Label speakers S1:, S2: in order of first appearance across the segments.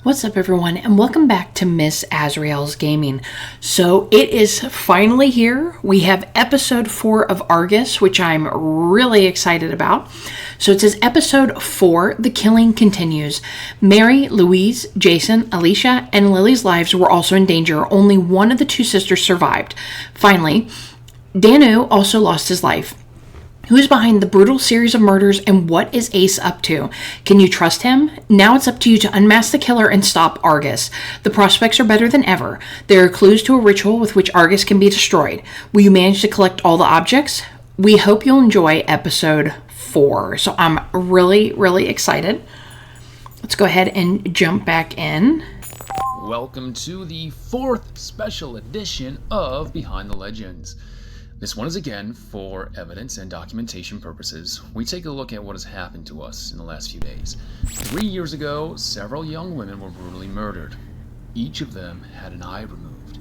S1: What's up, everyone, and welcome back to Miss Azrael's Gaming. So it is finally here. We have episode 4 of Argus, which I'm really excited about. So it says episode 4, The Killing Continues. Mary, Louise, Jason, Alicia, and Lily's lives were also in danger. Only one of the two sisters survived. Finally, Danu also lost his life. Who is behind the brutal series of murders, and what is Ace up to? Can you trust him? Now it's up to you to unmask the killer and stop Argus. The prospects are better than ever. There are clues to a ritual with which Argus can be destroyed. Will you manage to collect all the objects? We hope you'll enjoy episode 4. So I'm really excited. Let's go ahead and jump back in.
S2: Welcome to the 4th special edition of Behind the Legends. This one is again for evidence and documentation purposes. We take a look at what has happened to us in the last few days. 3 years ago, several young women were brutally murdered. Each of them had an eye removed.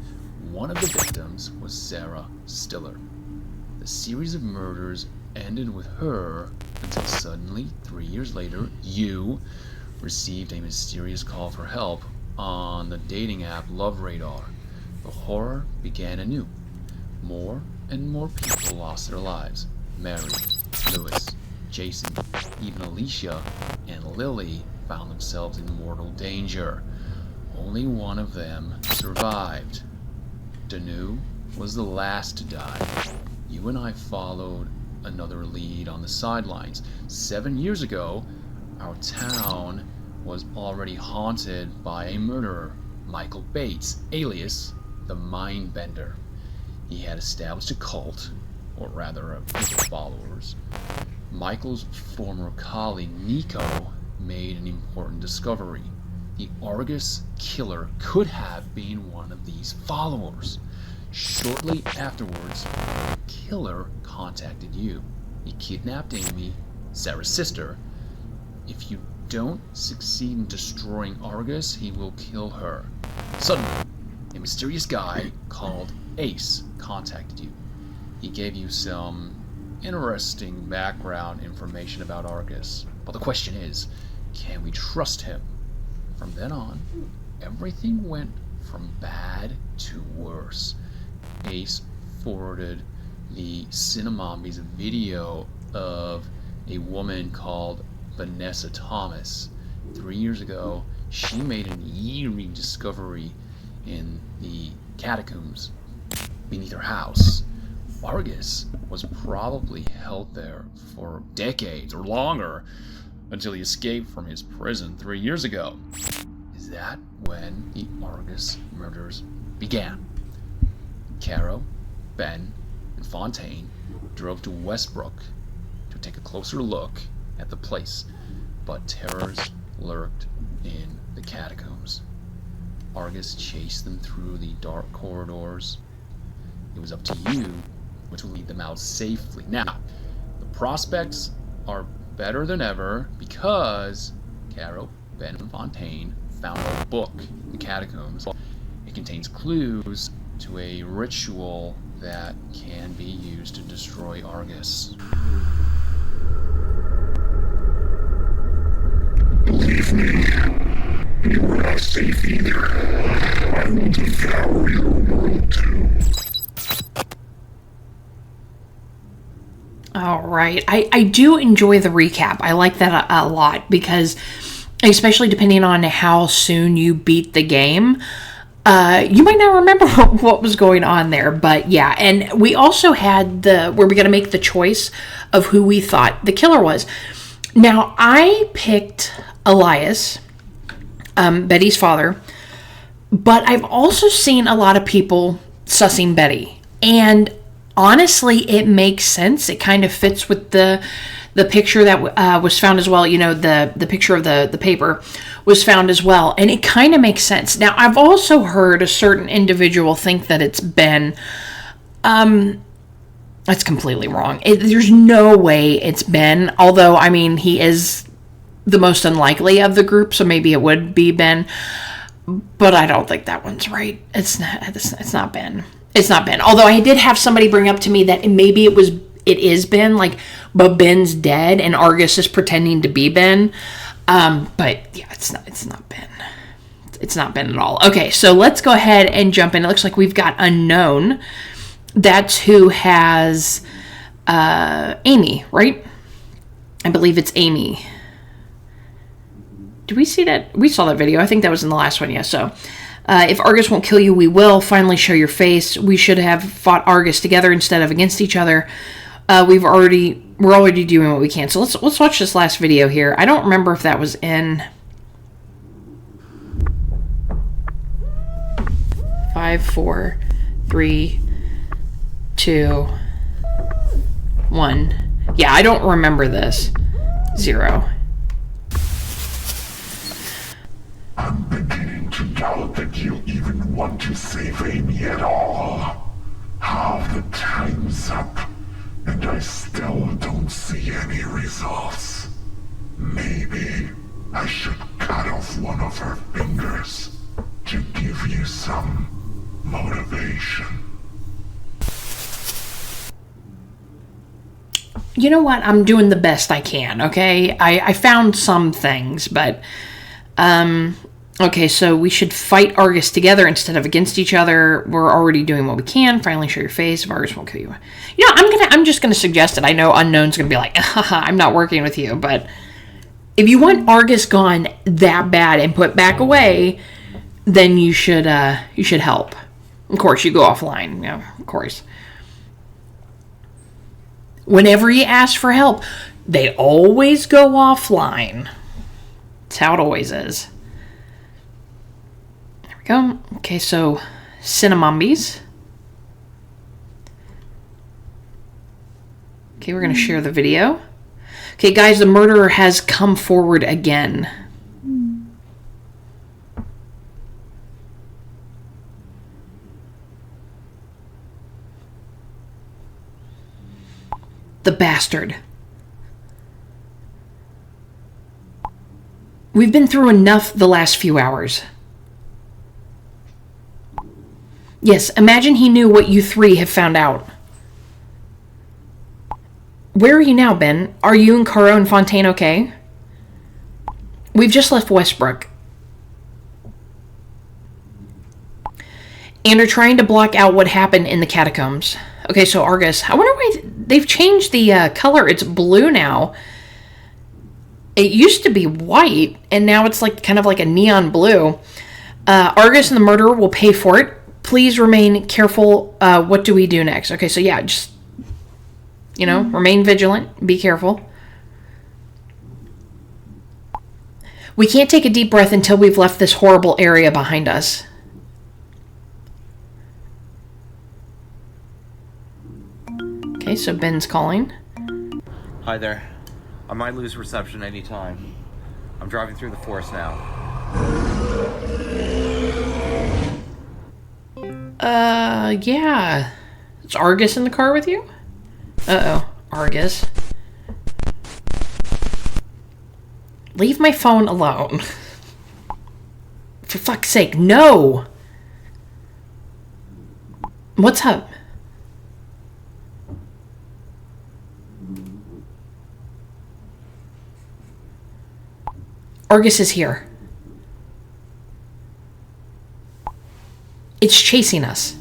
S2: One of the victims was Sarah Stiller. The series of murders ended with her until suddenly, 3 years later, you received a mysterious call for help on the dating app Love Radar. The horror began anew. More and more people lost their lives. Mary, Lewis, Jason, even Alicia and Lily found themselves in mortal danger. Only one of them survived. Danu was the last to die. You and I followed another lead on the sidelines. 7 years ago, our town was already haunted by a murderer, Michael Bates, alias the Mindbender. He had established a cult, or rather a group of followers. Michael's former colleague, Nico, made an important discovery. The Argus killer could have been one of these followers. Shortly afterwards, the killer contacted you. He kidnapped Amy, Sarah's sister. If you don't succeed in destroying Argus, he will kill her. Suddenly, a mysterious guy called Ace contacted you. He gave you some interesting background information about Argus. But the question is, can we trust him? From then on, everything went from bad to worse. Ace forwarded the Cinemombies video of a woman called Vanessa Thomas. 3 years ago, she made an eerie discovery in the catacombs beneath her house. Argus was probably held there for decades or longer until he escaped from his prison 3 years ago. Is that when the Argus murders began? Caro, Ben, and Fontaine drove to Westbrook to take a closer look at the place, but terrors lurked in the catacombs. Argus chased them through the dark corridors. It was up to you to lead them out safely. Now, the prospects are better than ever because Caro, Ben, and Fontaine found a book in the catacombs. It contains clues to a ritual that can be used to destroy Argus.
S3: Believe me, you are not safe either. I will devour your world too.
S1: All right. I do enjoy the recap. I like that a lot because, especially depending on how soon you beat the game, you might not remember what was going on there. But yeah, and we also had where we got to make the choice of who we thought the killer was. Now, I picked Elias, Betty's father, but I've also seen a lot of people sussing Betty. And honestly, it makes sense. It kind of fits with the picture that was found as well. You know, the picture of the paper was found as well. And it kind of makes sense. Now, I've also heard a certain individual think that it's Ben. That's completely wrong. There's no way it's Ben. Although, I mean, he is the most unlikely of the group, so maybe it would be Ben. But I don't think that one's right. It's not Ben. It's not Ben. Although I did have somebody bring up to me that maybe it is Ben, like, but Ben's dead and Argus is pretending to be Ben. But yeah, it's not Ben. It's not Ben at all. Okay, so let's go ahead and jump in. It looks like we've got unknown. That's who has Amy, right? I believe it's Amy. Did we see that? We saw that video. I think that was in the last one, yeah. So, if Argus won't kill you, we will. Finally show your face. We should have fought Argus together instead of against each other. We're already doing what we can. So let's watch this last video here. I don't remember if that was in 5, 4, 3, 2, 1. Yeah, I don't remember this. 0.
S3: I'm beginning to doubt that you even want to save Amy at all. Half the time's up, and I still don't see any results. Maybe I should cut off one of her fingers to give you some motivation.
S1: You know what? I'm doing the best I can, okay? I found some things, but... okay, so we should fight Argus together instead of against each other. We're already doing what we can. Finally show your face. If Argus won't kill you. You know, I'm just gonna suggest it. I know Unknown's gonna be like, haha, I'm not working with you, but... if you want Argus gone that bad and put back away, then you should help. Of course, you go offline. Yeah, of course. Whenever you ask for help, they always go offline. That's how it always is. There we go. Okay, so Cinnamombies. Okay, we're going to share the video. Okay, guys, the murderer has come forward again. The bastard. We've been through enough the last few hours. Yes, imagine he knew what you three have found out. Where are you now, Ben? Are you and Caro and Fontaine okay? We've just left Westbrook. And are trying to block out what happened in the catacombs. Okay, so Argus. I wonder why they've changed the color. It's blue now. It used to be white, and now it's like kind of like a neon blue. Argus and the murderer will pay for it. Please remain careful. What do we do next? Okay, so yeah, just, you know, remain vigilant. Be careful. We can't take a deep breath until we've left this horrible area behind us. Okay, so Ben's calling.
S4: Hi there. I might lose reception any time. I'm driving through the forest now.
S1: Yeah. Is Argus in the car with you? Uh-oh. Argus. Leave my phone alone. For fuck's sake, no! What's up? Argus is here. It's chasing us.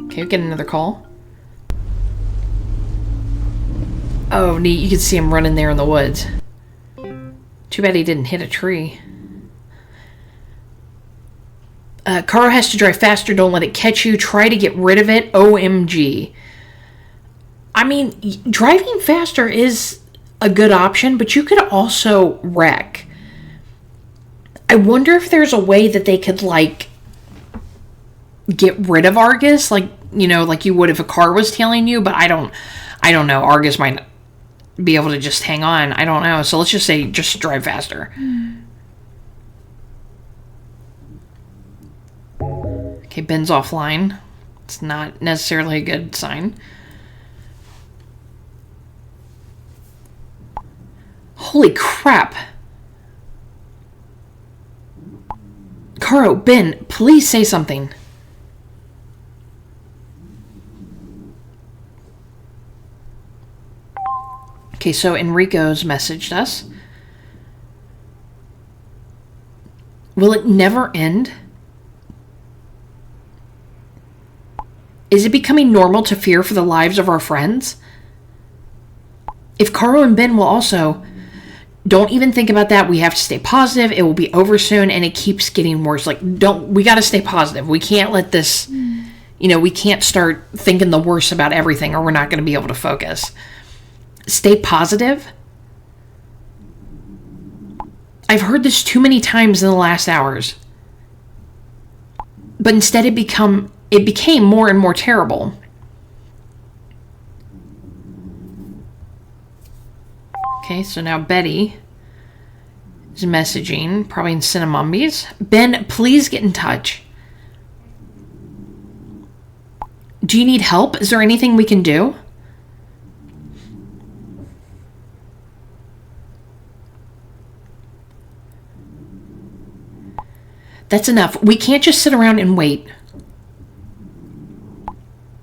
S1: Okay, we get another call. Oh, neat. You can see him running there in the woods. Too bad he didn't hit a tree. Caro has to drive faster. Don't let it catch you. Try to get rid of it. OMG. I mean, driving faster is a good option, but you could also wreck. I wonder if there's a way that they could, like, get rid of Argus, like, you know, like you would if a car was tailing you, but I don't know. Argus might be able to just hang on. I don't know. So let's just say just drive faster. Okay, Ben's offline. It's not necessarily a good sign. Holy crap. Caro, Ben, please say something. Okay, so Enrico's messaged us. Will it never end? Is it becoming normal to fear for the lives of our friends? If Caro and Ben will also... Don't even think about that. We have to stay positive. It will be over soon, and it keeps getting worse. We got to stay positive. We can't let this, we can't start thinking the worst about everything, or we're not going to be able to focus. Stay positive? I've heard this too many times in the last hours. But instead it became more and more terrible. Okay, so now Betty is messaging, probably in Cinnamombies. Ben, please get in touch. Do you need help? Is there anything we can do? That's enough. We can't just sit around and wait.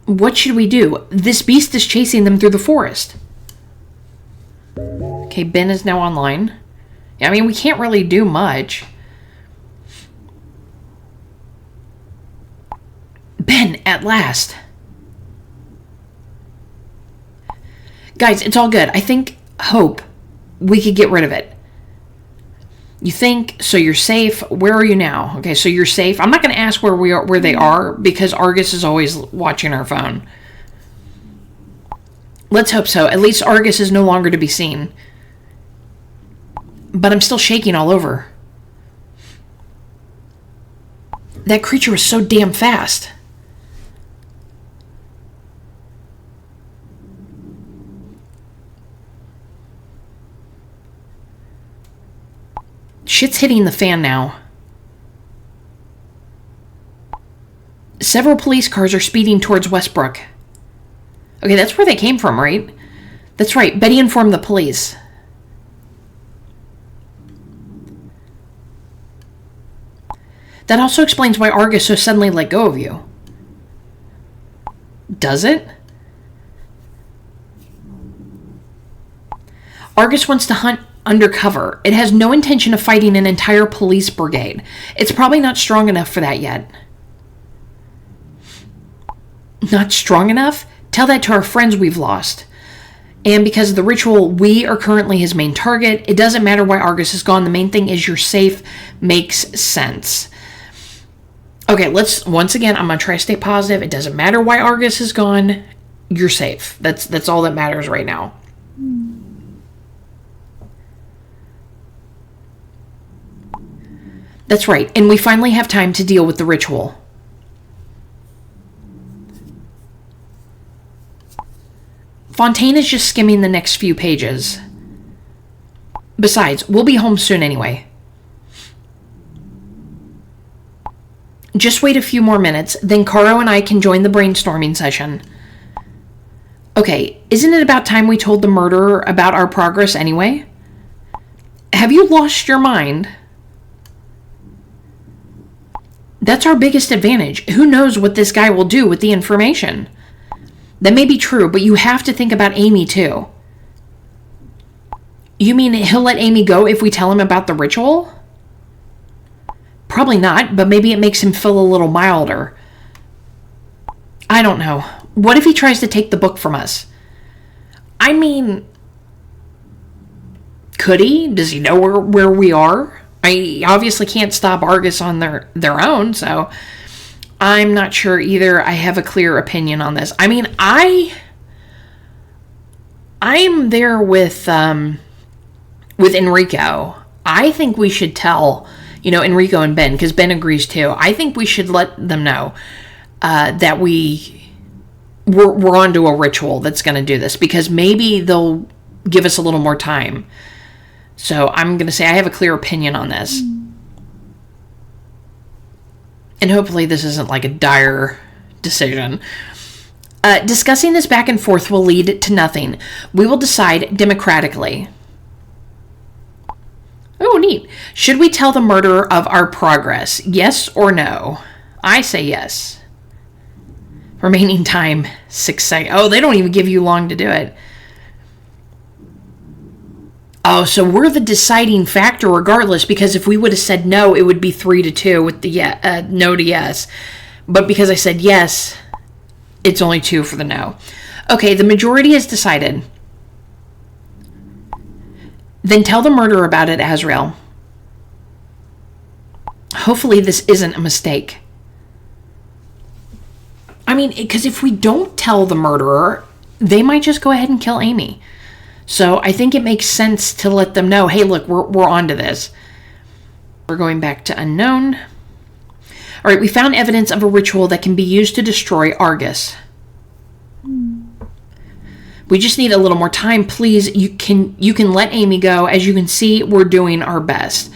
S1: What should we do? This beast is chasing them through the forest. Okay, Ben is now online. I mean, we can't really do much. Ben, at last. Guys, it's all good. I hope we could get rid of it. You think? So you're safe. Where are you now? Okay, so you're safe. I'm not going to ask where they are, because Argus is always watching our phone. Let's hope so. At least Argus is no longer to be seen. But I'm still shaking all over. That creature was so damn fast. Shit's hitting the fan now. Several police cars are speeding towards Westbrook. Okay, that's where they came from, right? That's right. Betty informed the police. That also explains why Argus so suddenly let go of you. Does it? Argus wants to hunt undercover. It has no intention of fighting an entire police brigade. It's probably not strong enough for that yet. Not strong enough? Tell that to our friends we've lost. And because of the ritual, we are currently his main target. It doesn't matter why Argus is gone. The main thing is you're safe. Makes sense. Okay, once again, I'm going to try to stay positive. It doesn't matter why Argus is gone. You're safe. That's all that matters right now. That's right. And we finally have time to deal with the ritual. Fontaine is just skimming the next few pages. Besides, we'll be home soon anyway. Just wait a few more minutes, then Caro and I can join the brainstorming session. Okay, isn't it about time we told the murderer about our progress anyway? Have you lost your mind? That's our biggest advantage. Who knows what this guy will do with the information? That may be true, but you have to think about Amy too. You mean he'll let Amy go if we tell him about the ritual? Probably not, but maybe it makes him feel a little milder. I don't know. What if he tries to take the book from us? I mean, could he? Does he know where we are? I obviously can't stop Argus on their own, so I'm not sure either. I have a clear opinion on this. I mean, I'm there with Enrico. I think we should tell, Enrico and Ben, because Ben agrees too. I think we should let them know that we're onto a ritual that's going to do this, because maybe they'll give us a little more time. So I'm going to say I have a clear opinion on this. And hopefully this isn't like a dire decision. Discussing this back and forth will lead to nothing. We will decide democratically. Oh, neat. Should we tell the murderer of our progress? Yes or no? I say yes. Remaining time, 6 seconds. Oh, they don't even give you long to do it. Oh, so we're the deciding factor regardless, because if we would have said no, it would be 3-2 with the no to yes. But because I said yes, it's only 2 for the no. Okay, the majority has decided. Then tell the murderer about it, Azrael. Hopefully this isn't a mistake. I mean, because if we don't tell the murderer, they might just go ahead and kill Amy. So I think it makes sense to let them know, hey, look, we're on to this. We're going back to unknown. All right, we found evidence of a ritual that can be used to destroy Argus. We just need a little more time, please. You can let Amy go. As you can see, we're doing our best.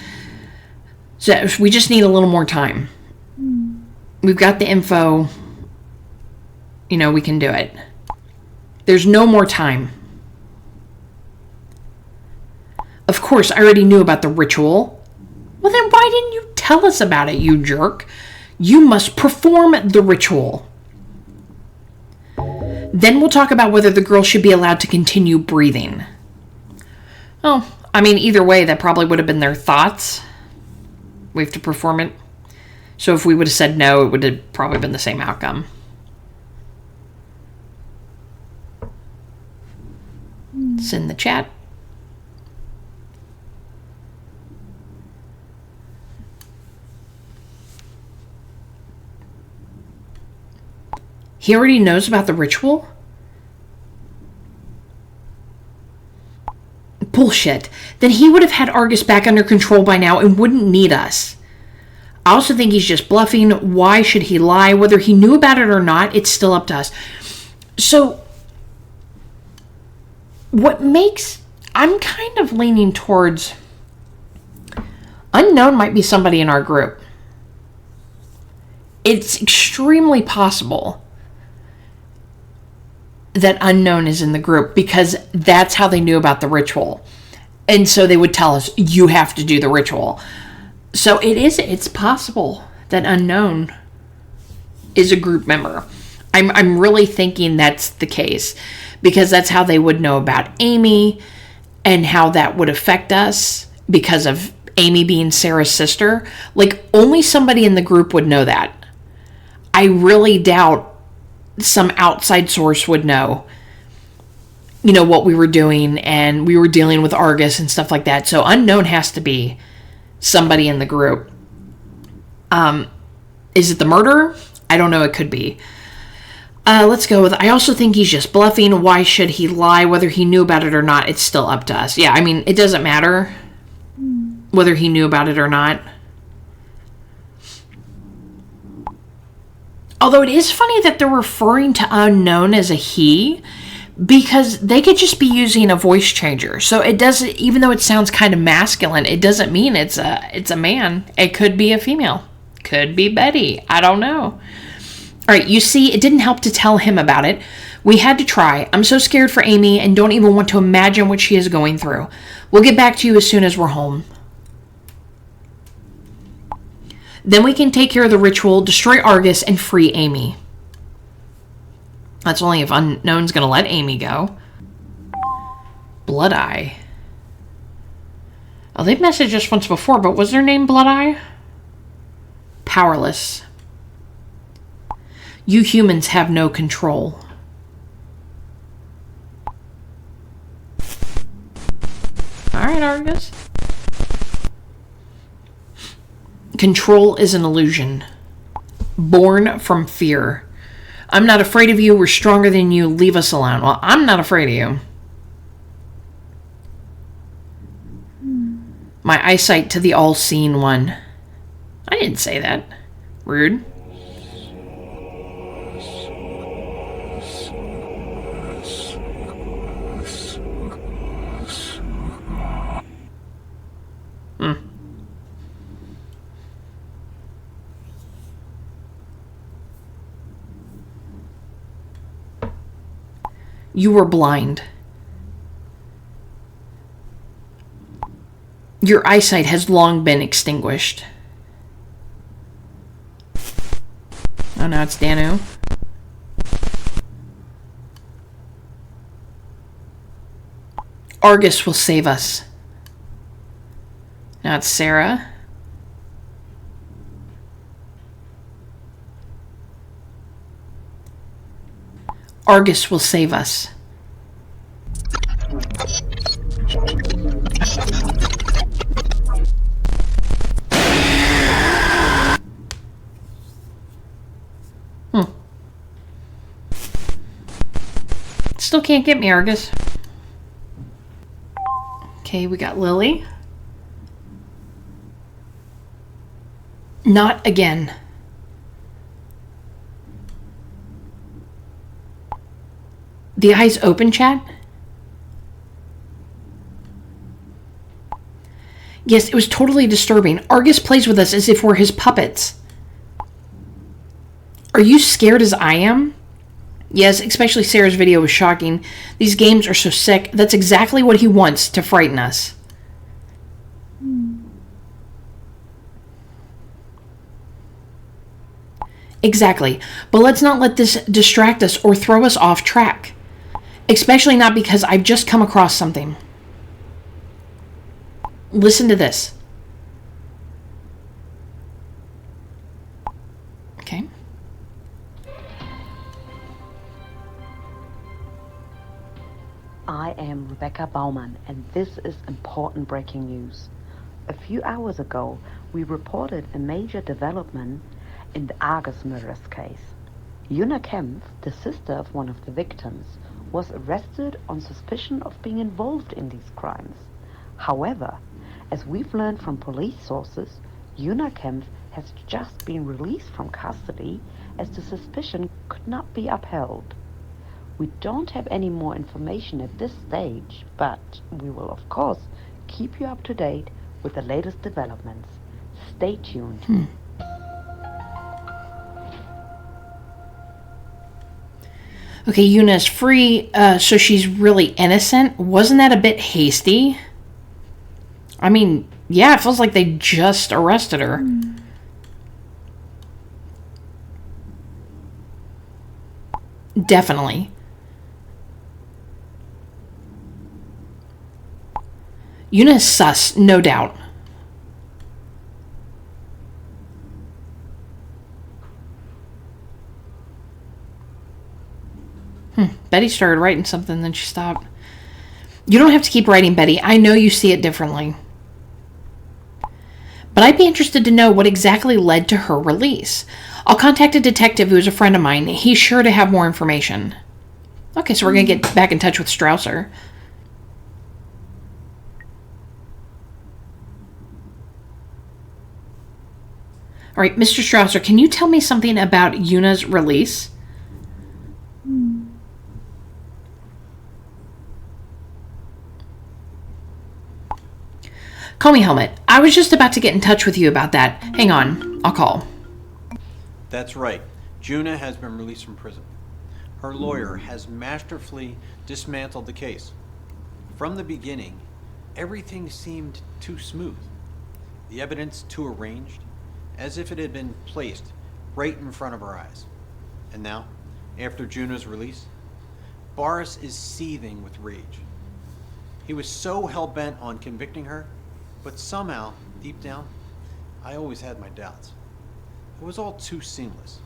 S1: So we just need a little more time. We've got the info. You know, we can do it. There's no more time. Of course, I already knew about the ritual. Well, then why didn't you tell us about it, you jerk? You must perform the ritual. Then we'll talk about whether the girl should be allowed to continue breathing. Oh, I mean, either way, that probably would have been their thoughts. We have to perform it. So if we would have said no, it would have probably been the same outcome. It's in the chat. He already knows about the ritual? Bullshit. Then he would have had Argus back under control by now and wouldn't need us. I also think he's just bluffing. Why should he lie? Whether he knew about it or not, it's still up to us. So, what makes... I'm kind of leaning towards... Unknown might be somebody in our group. It's extremely possible that Unknown is in the group because that's how they knew about the ritual. And so they would tell us, you have to do the ritual. So it's possible that Unknown is a group member. I'm really thinking that's the case because that's how they would know about Amy and how that would affect us because of Amy being Sarah's sister. Like, only somebody in the group would know that. I really doubt some outside source would know, you know, what we were doing, and we were dealing with Argus and stuff like that. So Unknown has to be somebody in the group. Is it the murderer? I don't know. It could be. Let's go with, I also think he's just bluffing. Why should he lie? Whether he knew about it or not, it's still up to us. Yeah, I mean, it doesn't matter whether he knew about it or not. Although it is funny that they're referring to Unknown as a he, because they could just be using a voice changer. So it doesn't, even though it sounds kind of masculine, it doesn't mean it's a man. It could be a female. Could be Betty. I don't know. All right, you see, it didn't help to tell him about it. We had to try. I'm so scared for Amy and don't even want to imagine what she is going through. We'll get back to you as soon as we're home. Then we can take care of the ritual, destroy Argus, and free Amy. That's only if Unknown's going to let Amy go. Blood Eye. Oh, they've messaged us once before, but was their name Blood Eye? Powerless. You humans have no control. Alright, Argus. Control is an illusion. Born from fear. I'm not afraid of you. We're stronger than you. Leave us alone. Well, I'm not afraid of you. My eyesight to the all-seeing one. I didn't say that. Rude. You were blind. Your eyesight has long been extinguished. Oh, now it's Danu. Argus will save us. Now it's Sarah. Argus will save us. Still can't get me, Argus. Okay, we got Lily. Not again. The eyes open, chat? Yes, it was totally disturbing. Argus plays with us as if we're his puppets. Are you scared as I am? Yes, especially Sarah's video was shocking. These games are so sick. That's exactly what he wants, to frighten us. Exactly. But let's not let this distract us or throw us off track. Especially not because I've just come across something. Listen to this. Okay.
S5: I am Rebecca Baumann, and this is important breaking news. A few hours ago, we reported a major development in the Argus murders case. Juna Kempf, the sister of one of the victims, was arrested on suspicion of being involved in these crimes. However, as we've learned from police sources, Juna Kempf has just been released from custody as the suspicion could not be upheld. We don't have any more information at this stage, but we will of course keep you up to date with the latest developments. Stay tuned.
S1: Okay, Yuna's free, so she's really innocent. Wasn't that a bit hasty? I mean, yeah, it feels like they just arrested her. Definitely. Yuna is sus, no doubt. Betty started writing something, then she stopped. You don't have to keep writing, Betty. I know you see it differently. But I'd be interested to know what exactly led to her release. I'll contact a detective who is a friend of mine. He's sure to have more information. Okay, so we're going to get back in touch with Strausser. All right, Mr. Strausser, can you tell me something about Yuna's release? Call me Helmet. I was just about to get in touch with you about that. Hang on, I'll call.
S6: That's right. Juna has been released from prison. Her lawyer has masterfully dismantled the case. From the beginning, everything seemed too smooth. The evidence too arranged, as if it had been placed right in front of our eyes. And now, after Juna's release, Boris is seething with rage. He was so hell-bent on convicting her, but somehow, deep down, I always had my doubts. It was all too seamless.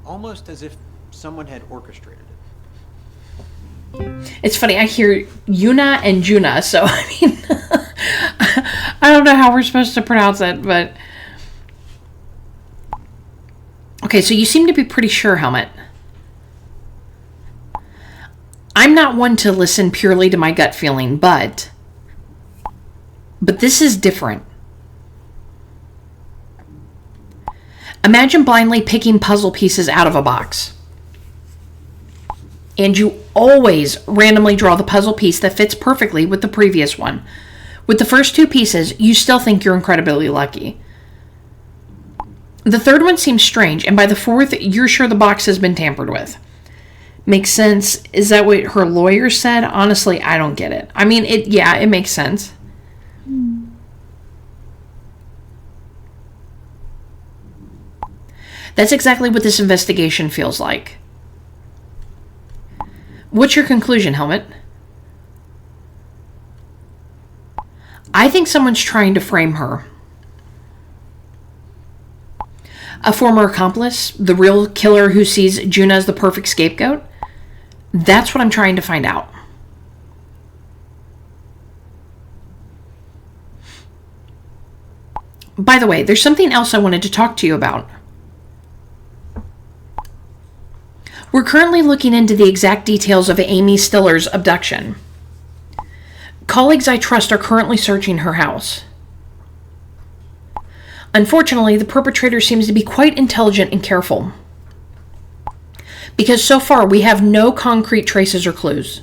S6: Almost as if someone had orchestrated it.
S1: It's funny, I hear Yuna and Juna, so I mean, I don't know how we're supposed to pronounce it, but... Okay, so you seem to be pretty sure, Helmet. I'm not one to listen purely to my gut feeling, but this is different. Imagine blindly picking puzzle pieces out of a box. And you always randomly draw the puzzle piece that fits perfectly with the previous one. With the first two pieces, you still think you're incredibly lucky. The third one seems strange, and by the fourth, you're sure the box has been tampered with. Makes sense. Is that what her lawyer said? Honestly, I don't get it. I mean, it makes sense. That's exactly what this investigation feels like. What's your conclusion, Helmet? I think someone's trying to frame her. A former accomplice, the real killer who sees Juna as the perfect scapegoat? That's what I'm trying to find out. By the way, there's something else I wanted to talk to you about. We're currently looking into the exact details of Amy Stiller's abduction. Colleagues I trust are currently searching her house. Unfortunately, the perpetrator seems to be quite intelligent and careful. Because so far, we have no concrete traces or clues.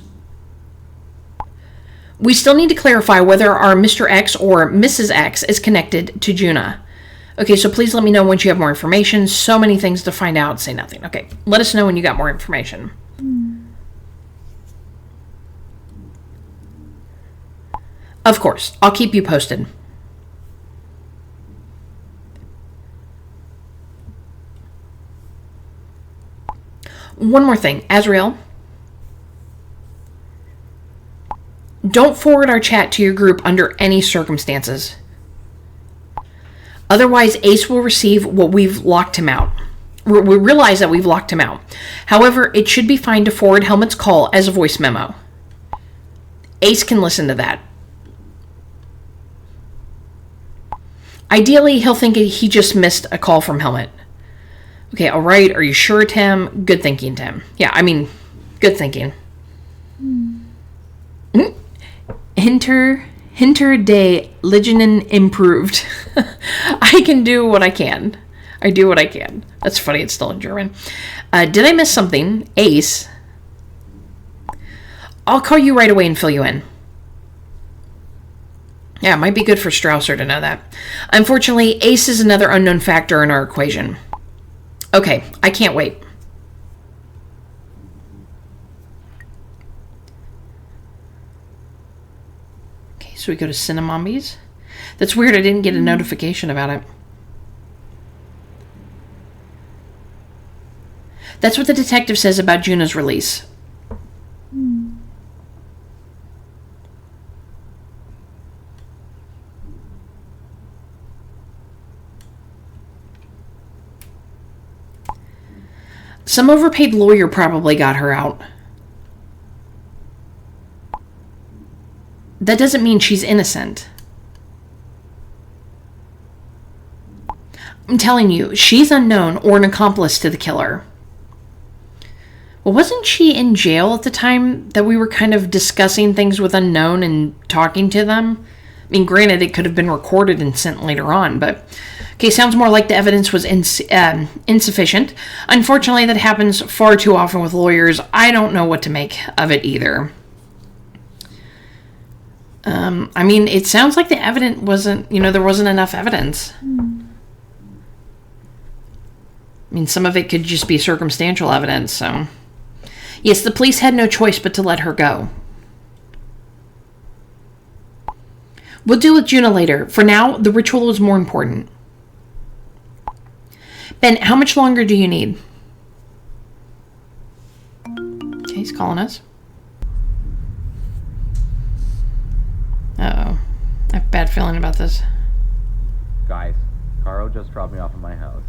S1: We still need to clarify whether our Mr. X or Mrs. X is connected to Juna. Okay, so please let me know once you have more information. So many things to find out, say nothing. Okay, let us know when you got more information. Of course, I'll keep you posted. One more thing, Azrael. Don't forward our chat to your group under any circumstances. Otherwise, Ace will receive what we've locked him out. We realize that we've locked him out. However, it should be fine to forward Helmet's call as a voice memo. Ace can listen to that. Ideally, he'll think he just missed a call from Helmet. Okay, all right. Are you sure, Tim? Good thinking, Tim. Yeah, I mean, good thinking. Hinter de Legionen improved. I can do what I can. I do what I can. That's funny. It's still in German. Did I miss something? Ace. I'll call you right away and fill you in. Yeah, it might be good for Strausser to know that. Unfortunately, Ace is another unknown factor in our equation. Okay, I can't wait. Okay, so we go to Cinnamombies. That's weird, I didn't get a notification about it. That's what the detective says about Juna's release. Some overpaid lawyer probably got her out. That doesn't mean she's innocent. I'm telling you, she's unknown or an accomplice to the killer. Well, wasn't she in jail at the time that we were kind of discussing things with unknown and talking to them? I mean, granted, it could have been recorded and sent later on, but... Okay, sounds more like the evidence was insufficient. Unfortunately, that happens far too often with lawyers. I don't know what to make of it either. I mean, it sounds like the evidence wasn't, there wasn't enough evidence. I mean, some of it could just be circumstantial evidence, so... Yes, the police had no choice but to let her go. We'll deal with Juna later. For now, the ritual is more important. Ben, how much longer do you need? Okay, he's calling us. Uh-oh. I have a bad feeling about this.
S4: Guys, Caro just dropped me off at my house.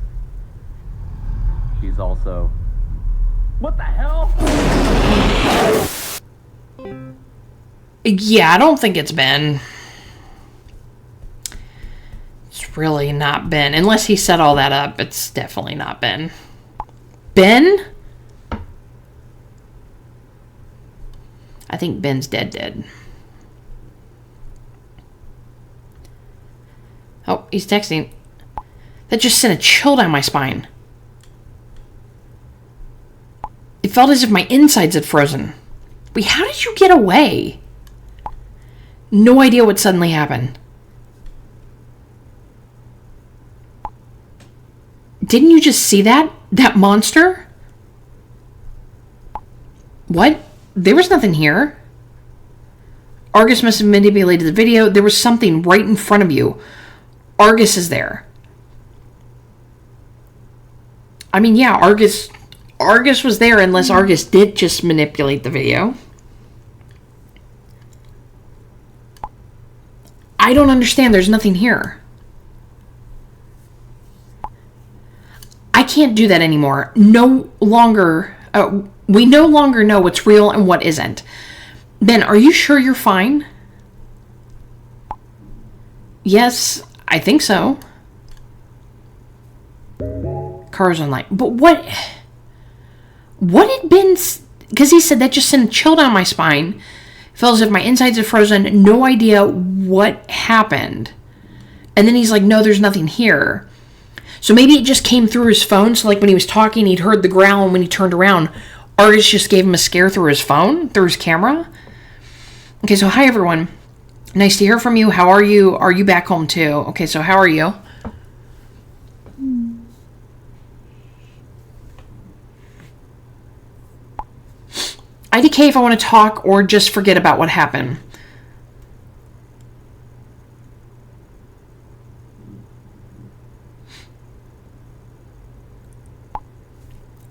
S4: She's also... What the hell?
S1: Yeah, I don't think it's Ben. It's really not Ben. Unless he set all that up, it's definitely not Ben. Ben? I think Ben's dead. Oh, he's texting. That just sent a chill down my spine. It felt as if my insides had frozen. Wait, how did you get away? No idea what suddenly happened. Didn't you just see that? That monster? What? There was nothing here. Argus must have manipulated the video. There was something right in front of you. Argus is there. I mean, yeah, Argus was there unless Argus did just manipulate the video. I don't understand. There's nothing here. I can't do that anymore. No longer, we no longer know what's real and what isn't. Ben, are you sure you're fine? Yes, I think so. Car's online. But what had been, because he said that just sent a chill down my spine. Felt as if my insides had frozen. No idea what happened. And then he's like, no, there's nothing here. So maybe it just came through his phone. So like when he was talking, he'd heard the growl, and when he turned around, Argus just gave him a scare through his phone, through his camera. Okay, so hi everyone. Nice to hear from you. How are you? Are you back home too? Okay, so how are you? IDK if I want to talk or just forget about what happened.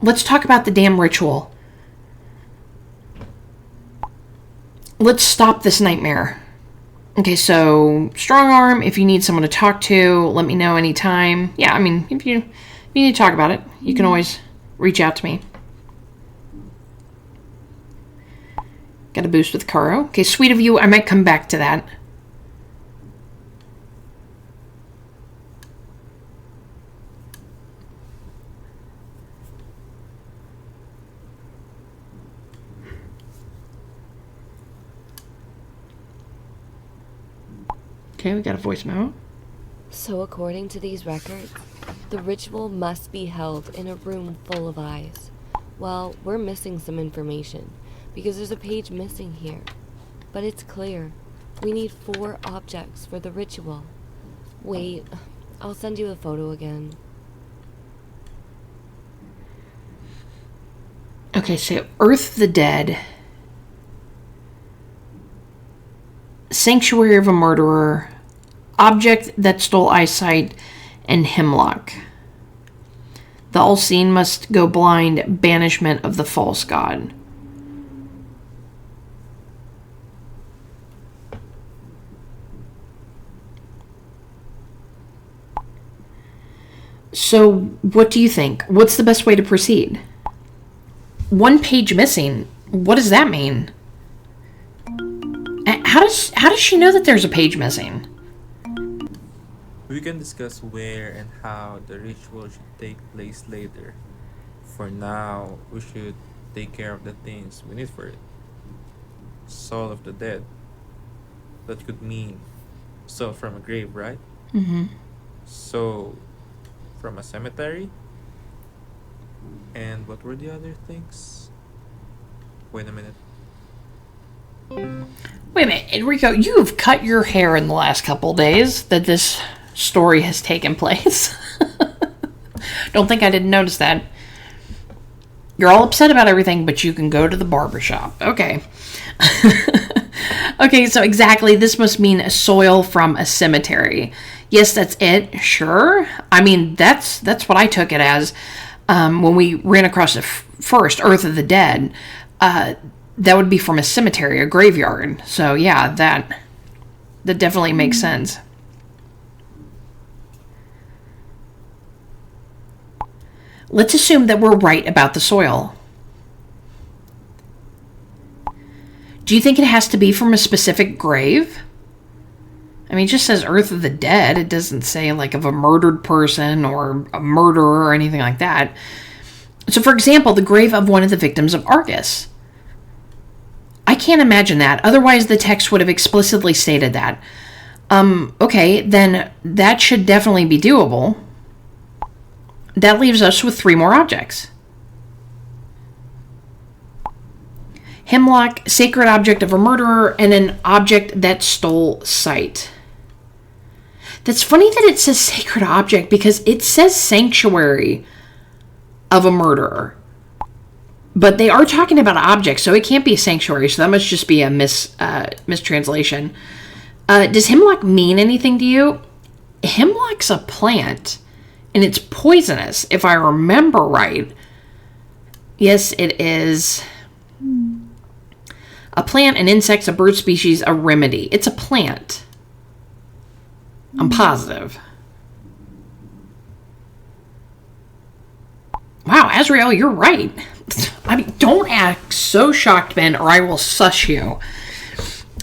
S1: Let's talk about the damn ritual. Let's stop this nightmare. Okay, so strong arm. If you need someone to talk to, let me know anytime. Yeah, I mean, if you need to talk about it, you can always reach out to me. Got a boost with Karo. Okay, sweet of you. I might come back to that. Okay, we got a voice memo.
S7: So according to these records, the ritual must be held in a room full of eyes. Well, we're missing some information, because there's a page missing here. But it's clear. We need 4 objects for the ritual. Wait, I'll send you a photo again.
S1: Okay, so Earth the Dead, Sanctuary of a Murderer, Object that Stole Eyesight, and Hemlock. The all-seen must go blind, banishment of the false god. So, what do you think? What's the best way to proceed? 1 page missing. What does that mean? How does she know that there's a page missing?
S8: We can discuss where and how the ritual should take place later. For now, we should take care of the things we need for it. Soul of the dead. That could mean soul from a grave, right?
S1: Mm-hmm.
S8: So, from a cemetery? And what were the other things? Wait a minute.
S1: Wait a minute, Enrico, you've cut your hair in the last couple days that this story has taken place. Don't think I didn't notice that. You're all upset about everything, but you can go to the barbershop. Okay. Okay, so exactly, this must mean a soil from a cemetery. Yes, that's it. Sure. I mean, that's what I took it as when we ran across the first Earth of the Dead. That would be from a cemetery, a graveyard. So yeah, that definitely makes sense. Let's assume that we're right about the soil. Do you think it has to be from a specific grave? I mean, it just says Earth of the Dead. It doesn't say like of a murdered person or a murderer or anything like that. So for example, the grave of one of the victims of Argus. I can't imagine that. Otherwise, the text would have explicitly stated that. Okay, then that should definitely be doable. That leaves us with 3 more objects. Hemlock, sacred object of a murderer, and an object that stole sight. That's funny that it says sacred object because it says sanctuary of a murderer. But they are talking about objects, so it can't be a sanctuary, so that must just be a mistranslation. Does hemlock mean anything to you? Hemlock's a plant, and it's poisonous, if I remember right. Yes, it is. A plant, an insect, a bird species, a remedy. It's a plant. I'm positive. Wow, Azrael, you're right. I mean, don't act so shocked, Ben, or I will sush you.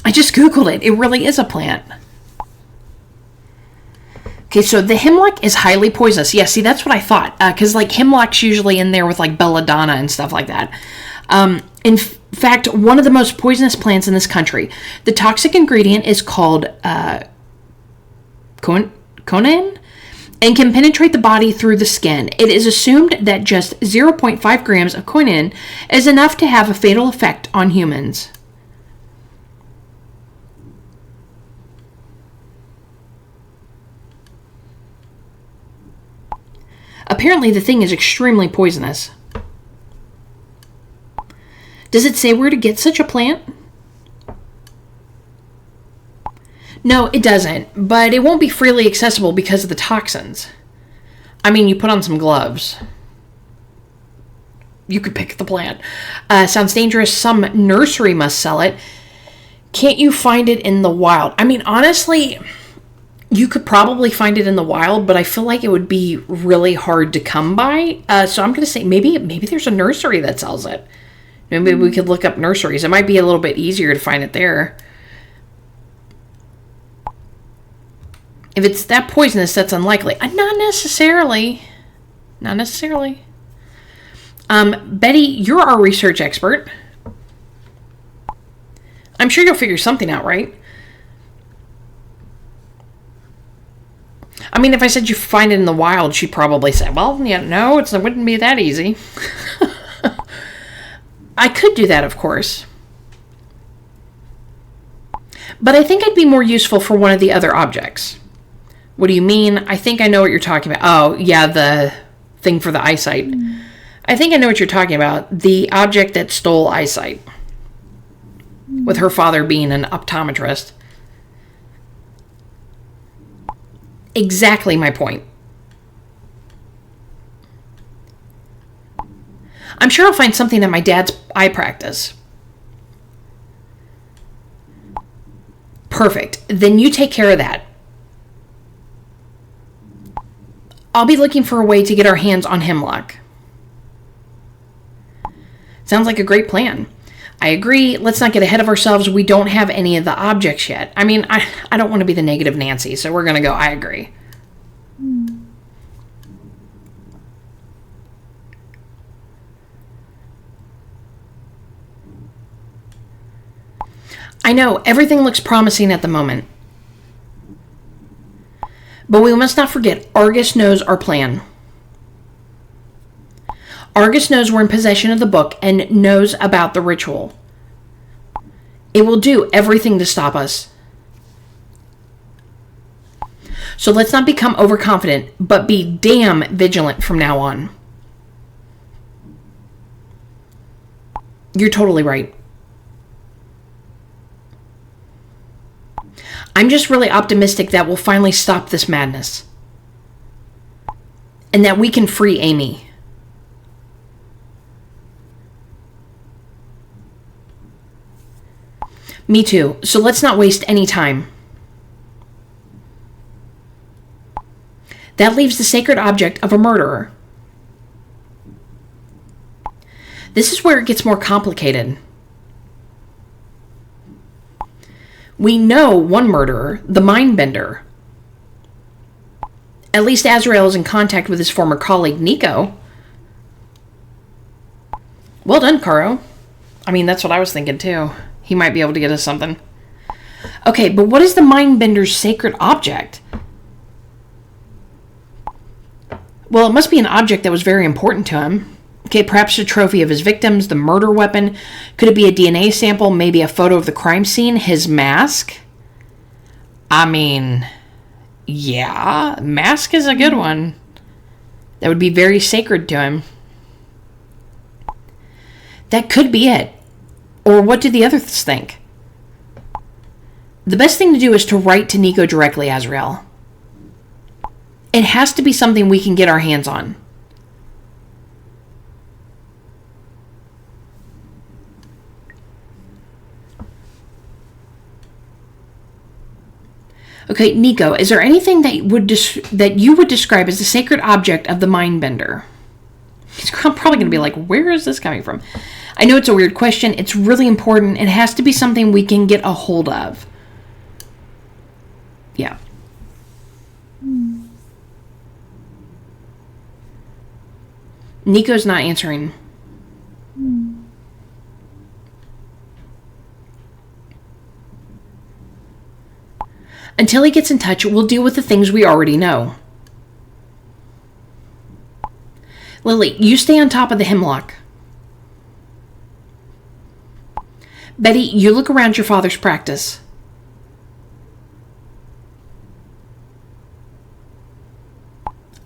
S1: I just Googled it. It really is a plant. Okay, so the hemlock is highly poisonous. Yeah, see, that's what I thought. Because, hemlock's usually in there with, belladonna and stuff like that. In fact, one of the most poisonous plants in this country. The toxic ingredient is called conan and can penetrate the body through the skin. It is assumed that just 0.5 grams of conan is enough to have a fatal effect on humans. Apparently, the thing is extremely poisonous. Does it say where to get such a plant? No, it doesn't, but it won't be freely accessible because of the toxins. I mean, you put on some gloves. You could pick the plant. Sounds dangerous. Some nursery must sell it. Can't you find it in the wild? I mean, honestly, you could probably find it in the wild, but I feel like it would be really hard to come by. So I'm going to say maybe there's a nursery that sells it. Maybe we could look up nurseries. It might be a little bit easier to find it there. If it's that poisonous, that's unlikely. Not necessarily. Not necessarily. Betty, you're our research expert. I'm sure you'll figure something out, right? I mean, if I said you find it in the wild, she'd probably say, well, yeah, no, it wouldn't be that easy. I could do that, of course. But I think I'd be more useful for one of the other objects. What do you mean? I think I know what you're talking about. Oh, yeah, the thing for the eyesight. I think I know what you're talking about. The object that stole eyesight. With her father being an optometrist. Exactly my point. I'm sure I'll find something at my dad's eye practice. Perfect. Then you take care of that. I'll be looking for a way to get our hands on hemlock. Sounds like a great plan. I agree. Let's not get ahead of ourselves. We don't have any of the objects yet. I mean, I don't want to be the negative Nancy, so we're going to go, I agree. I know, everything looks promising at the moment. But we must not forget, Argus knows our plan. Argus knows we're in possession of the book and knows about the ritual. It will do everything to stop us. So let's not become overconfident, but be damn vigilant from now on. You're totally right. I'm just really optimistic that we'll finally stop this madness. And that we can free Amy. Me too. So let's not waste any time. That leaves the sacred object of a murderer. This is where it gets more complicated. We know one murderer, the Mindbender. At least Azrael is in contact with his former colleague, Nico. Well done, Caro. I mean, that's what I was thinking, too. He might be able to get us something. Okay, but what is the Mindbender's sacred object? Well, it must be an object that was very important to him. Okay, perhaps a trophy of his victims, the murder weapon. Could it be a DNA sample, maybe a photo of the crime scene, his mask? I mean, yeah, mask is a good one. That would be very sacred to him. That could be it. Or what do the others think? The best thing to do is to write to Nico directly, Azrael. It has to be something we can get our hands on. Okay, Nico, is there anything that you would describe as the sacred object of the Mindbender? He's probably going to be like, where is this coming from? I know it's a weird question. It's really important. It has to be something we can get a hold of. Yeah. Nico's not answering. Until he gets in touch, we'll deal with the things we already know. Lily, you stay on top of the hemlock. Betty, you look around your father's practice.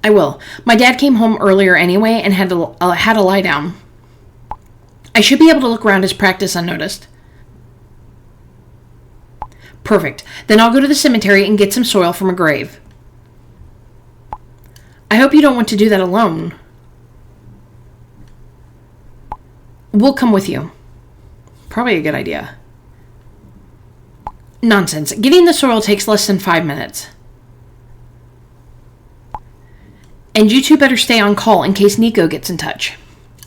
S1: I will. My dad came home earlier anyway and had to lie down. I should be able to look around his practice unnoticed. Perfect. Then I'll go to the cemetery and get some soil from a grave. I hope you don't want to do that alone. We'll come with you. Probably a good idea. Nonsense. Getting the soil takes less than 5 minutes. And you two better stay on call in case Nico gets in touch.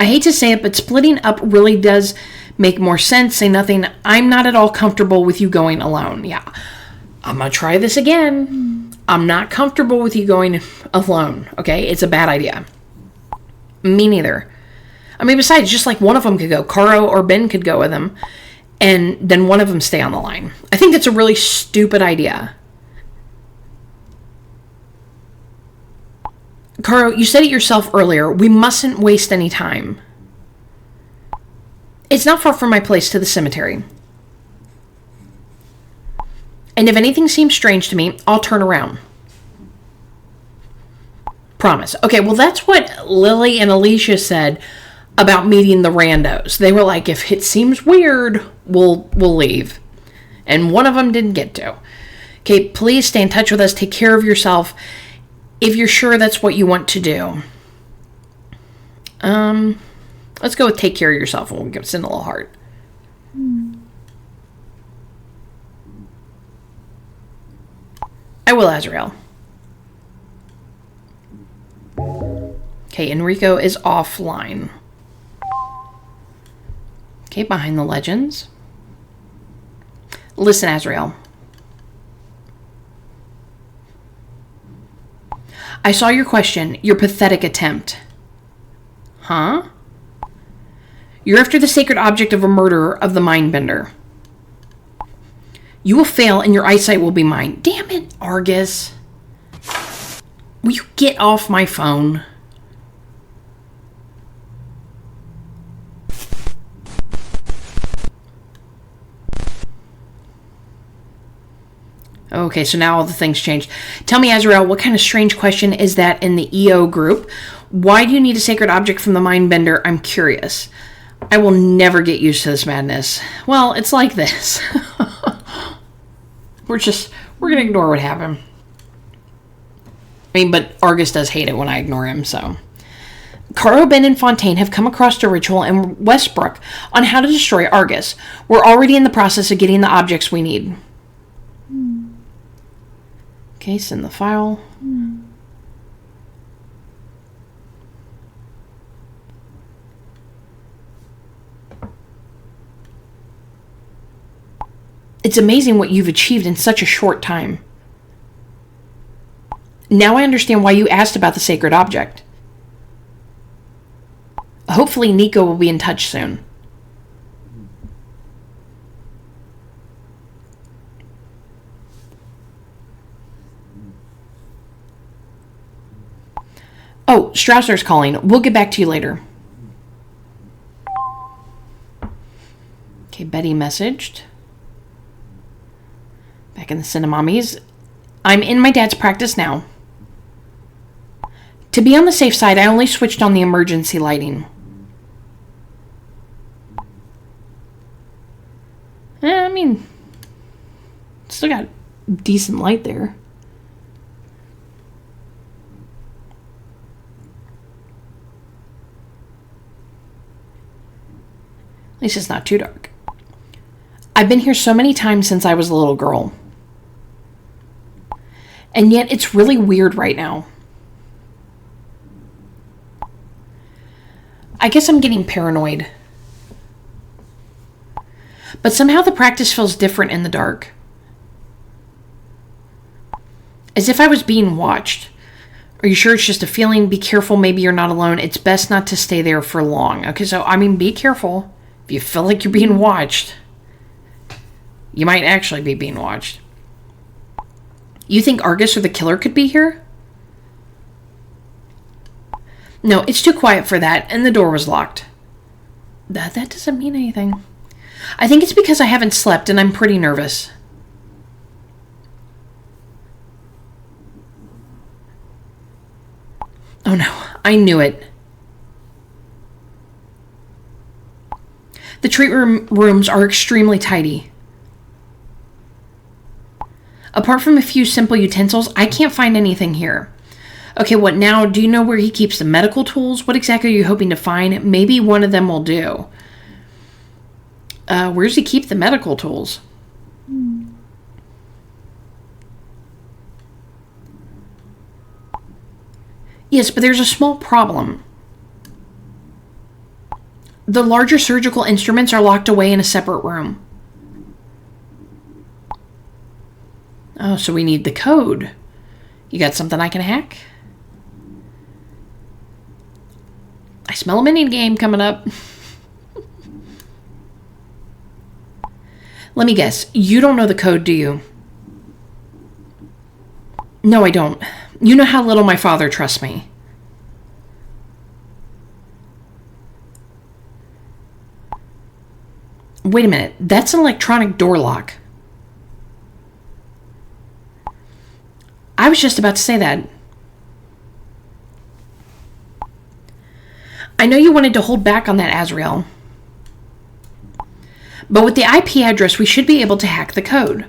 S1: I hate to say it, but splitting up really does make more sense. Say nothing. I'm not at all comfortable with you going alone. Yeah. I'm going to try this again. I'm not comfortable with you going alone. Okay? It's a bad idea. Me neither. I mean, besides, just like one of them could go. Caro or Ben could go with him. And then one of them stay on the line. I think that's a really stupid idea. Caro, you said it yourself earlier. We mustn't waste any time. It's not far from my place to the cemetery. And if anything seems strange to me, I'll turn around. Promise. Okay, well, that's what Lily and Alicia said about meeting the randos. They were like, if it seems weird, we'll leave. And one of them didn't get to. Okay, please stay in touch with us. Take care of yourself. If you're sure that's what you want to do. Let's go with take care of yourself, and we'll send a little heart. I will, Azrael. Okay, Enrico is offline. Okay, behind the legends. Listen, Azrael. I saw your question, your pathetic attempt. Huh? You're after the sacred object of a murderer of the Mindbender. You will fail and your eyesight will be mine. Damn it, Argus. Will you get off my phone? Okay, so now all the things changed. Tell me, Azrael, what kind of strange question is that in the EO group? Why do you need a sacred object from the Mindbender? I'm curious. I will never get used to this madness. Well, it's like this. We're going to ignore what happened. I mean, but Argus does hate it when I ignore him, so. Caro, Ben, and Fontaine have come across a ritual in Westbrook on how to destroy Argus. We're already in the process of getting the objects we need. Okay, send the file. It's amazing what you've achieved in such a short time. Now I understand why you asked about the sacred object. Hopefully Nico will be in touch soon. Oh, Strausser's calling. We'll get back to you later. Okay, Betty messaged. Back in the Cinnamommies. I'm in my dad's practice now. To be on the safe side, I only switched on the emergency lighting. I mean, still got decent light there. At least it's not too dark. I've been here so many times since I was a little girl. And yet it's really weird right now. I guess I'm getting paranoid. But somehow the practice feels different in the dark. As if I was being watched. Are you sure it's just a feeling? Be careful, maybe you're not alone. It's best not to stay there for long. Okay, so, be careful. If you feel like you're being watched, you might actually be being watched. You think Argus or the killer could be here? No, it's too quiet for that, and the door was locked. That doesn't mean anything. I think it's because I haven't slept, and I'm pretty nervous. Oh no, I knew it. The treatment rooms are extremely tidy. Apart from a few simple utensils, I can't find anything here. Okay, what now? Do you know where he keeps the medical tools? What exactly are you hoping to find? Maybe one of them will do. Where does he keep the medical tools? Yes, but there's a small problem. The larger surgical instruments are locked away in a separate room. Oh, so we need the code. You got something I can hack? I smell a mini game coming up. Let me guess. You don't know the code, do you? No, I don't. You know how little my father trusts me. Wait a minute. That's an electronic door lock. I was just about to say that. I know you wanted to hold back on that, Azrael. But with the IP address, we should be able to hack the code.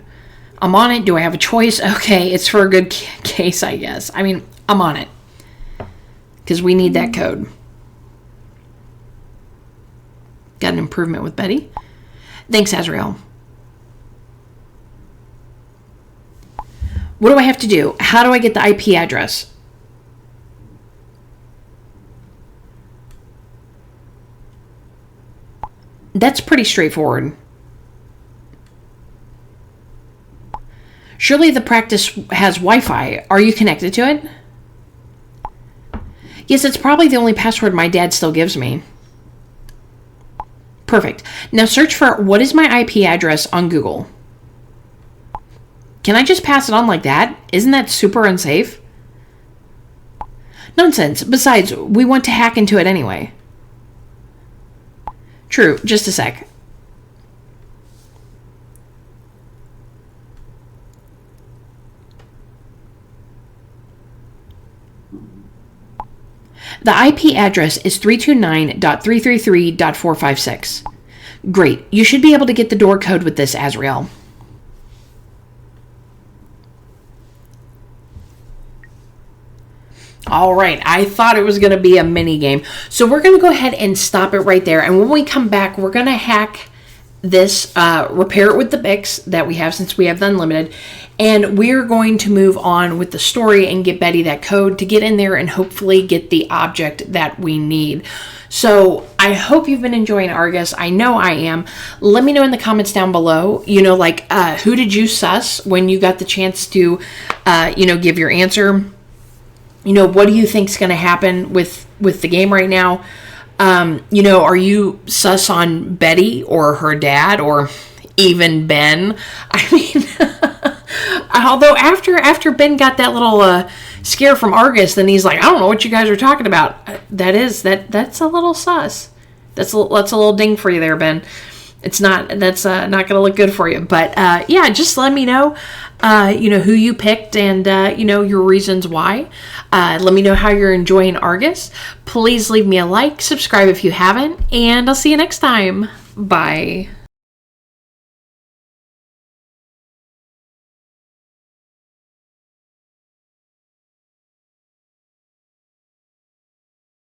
S1: I'm on it. Do I have a choice? Okay, it's for a good case, I guess. I'm on it. Because we need that code. Got an improvement with Betty. Thanks, Azrael. What do I have to do? How do I get the IP address? That's pretty straightforward. Surely the practice has Wi-Fi. Are you connected to it? Yes, it's probably the only password my dad still gives me. Perfect. Now search for what is my IP address on Google. Can I just pass it on like that? Isn't that super unsafe? Nonsense. Besides, we want to hack into it anyway. True. Just a sec. The IP address is 329.333.456. Great. You should be able to get the door code with this, Azrael. All right, I thought it was going to be a mini game. So we're going to go ahead and stop it right there. And when we come back, we're going to hack this, repair it with the Bix that we have since we have the unlimited. And we're going to move on with the story and get Betty that code to get in there and hopefully get the object that we need. So I hope you've been enjoying Argus. I know I am. Let me know in the comments down below, who did you sus when you got the chance to, give your answer? What do you think's going to happen with the game right now? Are you sus on Betty or her dad or even Ben? Although after Ben got that little scare from Argus, then he's like, I don't know what you guys are talking about. That's a little sus. That's a little ding for you there, Ben. That's not going to look good for you. But just let me know, who you picked and, your reasons why. Let me know how you're enjoying Argus. Please leave me a like, subscribe if you haven't, and I'll see you next time. Bye.